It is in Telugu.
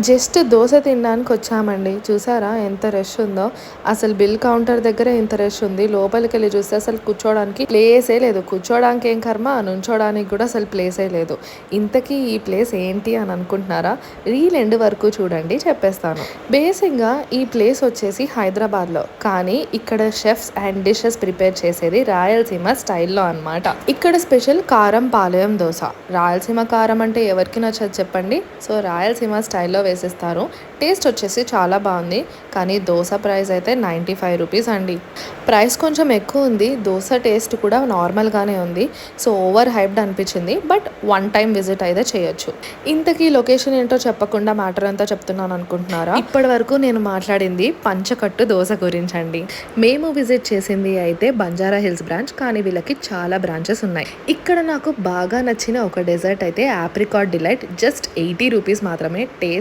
జస్ట్ దోస తినడానికి వచ్చామండి. చూసారా ఎంత రష్ ఉందో. అసలు బిల్ కౌంటర్ దగ్గర ఇంత రష్ ఉంది. లోపలికెళ్ళి చూస్తే అసలు కూర్చోడానికి ప్లేసే లేదు. కూర్చోడానికి ఏం కర్మ, నుంచోడానికి కూడా అసలు ప్లేసే లేదు. ఇంతకీ ఈ ప్లేస్ ఏంటి అని అనుకుంటున్నారా? రీల్ ఎండ్ వరకు చూడండి, చెప్పేస్తాను. బేసిక్గా ఈ ప్లేస్ వచ్చేసి హైదరాబాద్లో, కానీ ఇక్కడ షెఫ్స్ అండ్ డిషెస్ ప్రిపేర్ చేసేది రాయలసీమ స్టైల్లో అన్నమాట. ఇక్కడ స్పెషల్ కారం పాలెం దోశ. రాయలసీమ కారం అంటే ఎవరికి నచ్చదు చెప్పండి. సో రాయలసీమ స్టైల్లో వేసిస్తారు. టేస్ట్ వచ్చేసి చాలా బాగుంది, కానీ దోశ ప్రైస్ అయితే 95 రూపీస్ అండి. ప్రైస్ కొంచెం ఎక్కువ ఉంది. దోశ టేస్ట్ కూడా నార్మల్గానే ఉంది. సో ఓవర్ హైప్డ్ అనిపించింది, బట్ వన్ టైం విజిట్ అయితే చేయొచ్చు. ఇంతకీ లొకేషన్ ఏంటో చెప్పకుండా మ్యాటర్ అంతా చెప్తున్నాను అనుకుంటున్నారా? ఇప్పటి వరకు నేను మాట్లాడింది పంచకట్టు దోశ గురించి అండి. మేము విజిట్ చేసింది అయితే బంజారా హిల్స్ బ్రాంచ్, కానీ వీళ్ళకి చాలా బ్రాంచెస్ ఉన్నాయి. ఇక్కడ నాకు బాగా నచ్చిన ఒక డెజర్ట్ అయితే ఆప్రికాట్ డిలైట్, జస్ట్ 80 రూపీస్ మాత్రమే. టేస్ట్